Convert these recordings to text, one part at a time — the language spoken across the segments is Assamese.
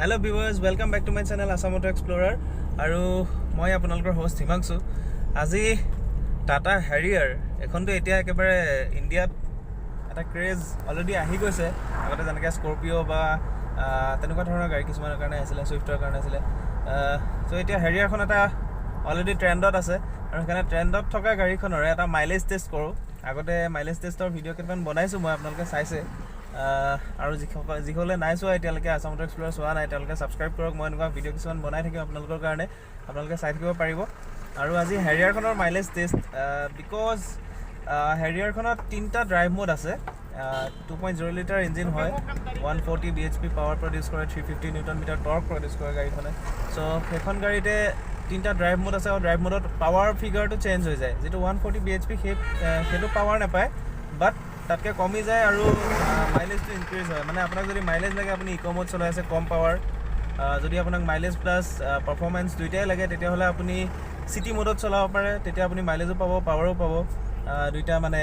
Hello viewers, welcome back to my channel Assam Auto Explorer. আৰু মই আপোনালোকৰ হোষ্ট হিমাংশু। আজি টাটা হেৰিয়াৰ এখনটো এতিয়া একেবাৰে ইণ্ডিয়াত এটা ক্ৰেজ অলৰেডি আহি গৈছে। আগতে যেনেকৈ স্কৰপিঅ বা তেনেকুৱা ধৰণৰ গাড়ী কিছুমানৰ কাৰণে আছিলে, ছুইফ্টৰ কাৰণে আছিলে। তো এতিয়া হেৰিয়াৰখন এটা অলৰেডি ট্ৰেণ্ডত আছে আৰু সেইকাৰণে ট্ৰেণ্ডত থকা গাড়ীখনৰ এটা মাইলেজ টেষ্ট কৰোঁ। আগতে মাইলেজ টেষ্টৰ ভিডিঅ' কেইটামান বনাইছোঁ মই, আপোনালোকে চাইছে। আৰু যিসকলে নাই চোৱা এতিয়ালৈকে আসাম অটো এক্সপ্ল'ৰাৰ চোৱা নাই তেওঁলোকে ছাবস্ক্ৰাইব কৰক। মই এনেকুৱা ভিডিঅ' কিছুমান বনাই থাকিম আপোনালোকৰ কাৰণে, আপোনালোকে চাই থাকিব পাৰিব। আৰু আজি হেৰিয়াৰখনৰ মাইলেজ টেষ্ট, বিকজ হেৰিয়াৰখনত 3টা ড্ৰাইভ মোড আছে। 2.0 লিটাৰ ইঞ্জিন হয়, 140 bhp পাৱাৰ প্ৰডিউচ কৰে, 350 নিউটন মিটাৰ টৰ্ক প্ৰডিউচ কৰে গাড়ীখনে। চ' সেইখন গাড়ীতে 3টা ড্ৰাইভ মোড আছে আৰু ড্ৰাইভ মোডত পাৱাৰ ফিগাৰটো চেঞ্জ হৈ যায়। যিটো 140 bhp সেইটো পাৱাৰ নাপায়, বাট তাতকৈ কমি যায় আৰু মাইলেজটো ইনক্ৰিজ হয়। মানে আপোনাক যদি মাইলেজ লাগে, আপুনি ইক' মোড চলাই আছে, কম পাৱাৰ। যদি আপোনাক মাইলেজ প্লাছ পাৰফৰ্মেঞ্চ দুইটাই লাগে, তেতিয়াহ'লে আপুনি চিটি মোডত চলাব পাৰে। তেতিয়া আপুনি মাইলেজো পাব, পাৱাৰো পাব, দুইটা মানে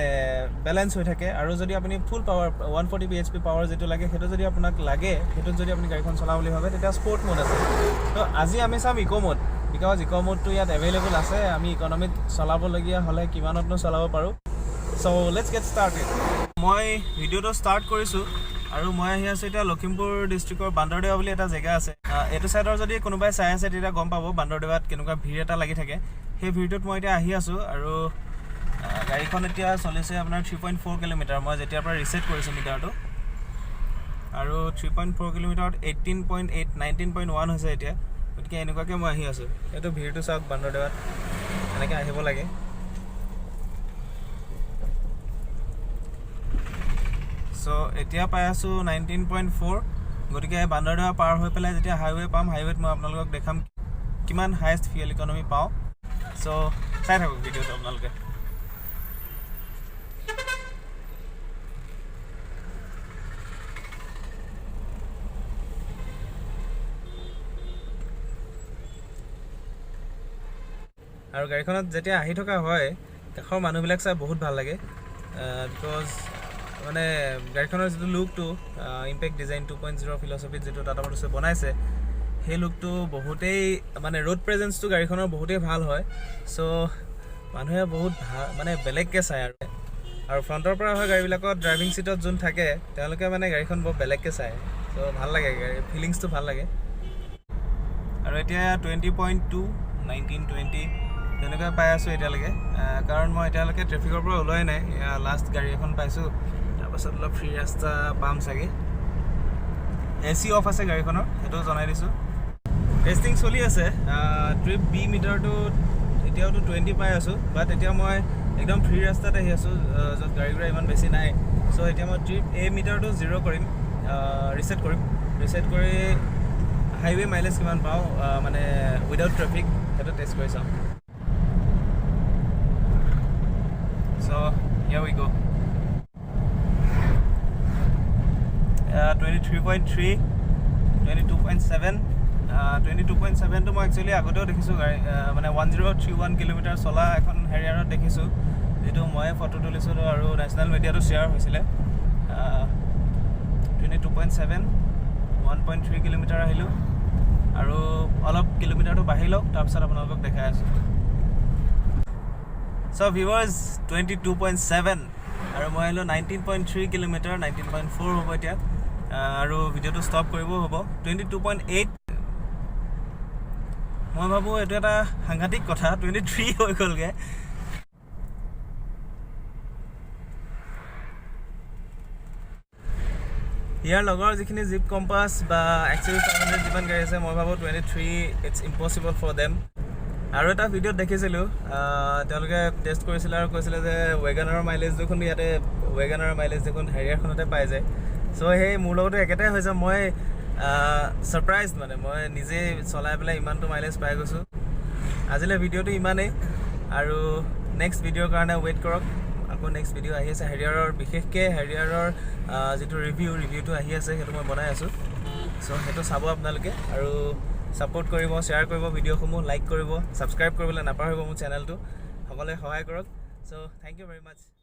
বেলেঞ্চ হৈ থাকে। আৰু যদি আপুনি ফুল পাৱাৰ 140 bhp পাৱাৰ যিটো লাগে, সেইটো যদি আপোনাক লাগে, সেইটোত যদি আপুনি গাড়ীখন চলাওঁ বুলি ভাবে, তেতিয়া স্পৰ্ট মোড আছে। তো আজি আমি চাম ইক' মোড, বিকজ ইক' মোডটো ইয়াত এভেইলেবল আছে। আমি ইকনমিত চলাবলগীয়া হ'লে কিমানতনো চলাব পাৰোঁ। চ' লেটছ গেট ষ্টাৰ্টেড। মই ভিডিঅ'টো ষ্টাৰ্ট কৰিছোঁ আৰু মই আহি আছোঁ এতিয়া লখিমপুৰ ডিষ্ট্ৰিক্টৰ বান্দৰদেৱা বুলি এটা জেগা আছে। এইটো ছাইডৰ যদি কোনোবাই চাই আছে তেতিয়া গম পাব বান্দৰদেৱাত কেনেকুৱা ভিৰ এটা লাগি থাকে। সেই ভিৰটোত মই এতিয়া আহি আছোঁ আৰু গাড়ীখন এতিয়া চলিছে আপোনাৰ 3.4 কিলোমিটাৰ। মই যেতিয়াৰ পৰা ৰিছেট কৰিছোঁ মিটাৰটো, আৰু 3.4 কিলোমিটাৰত 18.8 19.1 হৈছে এতিয়া। গতিকে এনেকুৱাকৈ মই আহি আছোঁ। এইটো ভিৰটো চাওক বান্দৰদেৱাত, এনেকৈ আহিব লাগে। চ' এতিয়া পাই আছোঁ 19.4। গতিকে বান্দৰদেৱা পাৰ হৈ পেলাই যেতিয়া হাইৱে পাম, হাইৱেত মই আপোনালোকক দেখাম কিমান হায়েষ্ট ফিউল ইকনমি পাওঁ। চ' চাই থাকক ভিডিঅ'টো আপোনালোকে। আৰু গাড়ীখনত যেতিয়া আহি থকা হয়, কাষৰ মানুহবিলাক চাই বহুত ভাল লাগে। বিকজ মানে গাড়ীখনৰ যিটো লুকটো, ইম্পেক্ট ডিজাইন 2.0 ফিলচফিত যিটো টাটা মটৰ্ছে বনাইছে, সেই লুকটো বহুতেই মানে ৰোড প্ৰেজেঞ্চটো গাড়ীখনৰ বহুতেই ভাল হয়। চ' মানুহে বহুত ভাল মানে বেলেগকৈ চায়। আৰু ফ্ৰণ্টৰ পৰা অহা গাড়ীবিলাকত ড্ৰাইভিং ছিটত যোন থাকে, তেওঁলোকে মানে গাড়ীখন বৰ বেলেগকৈ চায়। চ' ভাল লাগে, গাড়ীৰ ফিলিংছটো ভাল লাগে। আৰু এতিয়া 20.2 1920 তেনেকৈ পাই আছোঁ এতিয়ালৈকে, কাৰণ মই এতিয়ালৈকে ট্ৰেফিকৰ পৰা ওলোৱাই নাই। লাষ্ট গাড়ী এখন পাইছোঁ, তাৰপাছত অলপ ফ্ৰী ৰাস্তা পাম চাগে। AC অফ আছে গাড়ীখনৰ, সেইটোও জনাই দিছোঁ। টেষ্টিং চলি আছে। ট্ৰিপ B মিটাৰটো এতিয়াওতো 20 পাই আছোঁ, বাট এতিয়া মই একদম ফ্ৰী ৰাস্তাত আহি আছোঁ, য'ত গাড়ী ঘোঁৰা ইমান বেছি নাই। চ' এতিয়া মই ট্ৰিপ A মিটাৰটো 0 কৰিম, ৰিছেট কৰিম। ৰিছেট কৰি হাইৱে মাইলেজ কিমান পাওঁ, মানে উইদাউট ট্ৰেফিক, সেইটো টেষ্ট কৰি চাওঁ। So here we go. 23.3 22.7 22.7টো মই একচুৱেলি আগতেও দেখিছোঁ গাড়ী, মানে 1031 কিলোমিটাৰ চলা এখন হেৰিয়াৰত দেখিছোঁ, যিটো মই ফটো তুলিছোঁ আৰু নেশ্যনেল মিডিয়াটো শ্বেয়াৰ হৈছিলে। 22.7 1.3 কিলোমিটাৰ আহিলোঁ, আৰু অলপ কিলোমিটাৰটো বাঢ়ি লওক, তাৰপিছত আপোনালোকক দেখাই আছোঁ। চ' ভিউৱাৰ্ছ 22.7 আৰু মই আহিলোঁ 19.3 কিলোমিটাৰ, 19.4 হ'ব এতিয়া। আৰু ভিডিঅ'টো ষ্টপ কৰিবও হ'ব। 22.8 মই ভাবোঁ এইটো এটা সাংঘাতিক কথা, 23 হৈ গ'লগৈ। ইয়াৰ লগৰ যিখিনি জিপ কম্পাছ বা XUV 500 যিমান গাড়ী আছে, মই ভাবোঁ 23 ইটছ ইম্পচিবল ফৰ দেম। আৰু এটা ভিডিঅ'ত দেখিছিলোঁ, তেওঁলোকে টেষ্ট কৰিছিলে আৰু কৈছিলে যে ৱেগানাৰৰ মাইলেজ দেখোন ইয়াতে, ৱেগানাৰৰ মাইলেজ দেখোন হেৰিয়াৰখনতে পাই যায়। চ' সেই মোৰ লগতো একেটাই হৈছে। মই ছাৰপ্ৰাইজ, মানে মই নিজেই চলাই পেলাই ইমানটো মাইলেজ পাই গৈছোঁ। আজিলৈ ভিডিঅ'টো ইমানেই, আৰু নেক্সট ভিডিঅ'ৰ কাৰণে ৱেইট কৰক। আকৌ নেক্সট ভিডিঅ' আহি আছে হেৰিয়াৰৰ, বিশেষকৈ হেৰিয়াৰৰ যিটো ৰিভিউটো আহি আছে, সেইটো মই বনাই আছোঁ। চ' সেইটো চাব আপোনালোকে, আৰু ছাপোৰ্ট কৰিব, শ্বেয়াৰ কৰিব ভিডিঅ'সমূহ, লাইক কৰিব, ছাবস্ক্ৰাইব কৰিবলৈ নাপাহৰিব মোৰ চেনেলটো। সকলোৱে সহায় কৰক। চ' থেংক ইউ ভেৰি মাছ।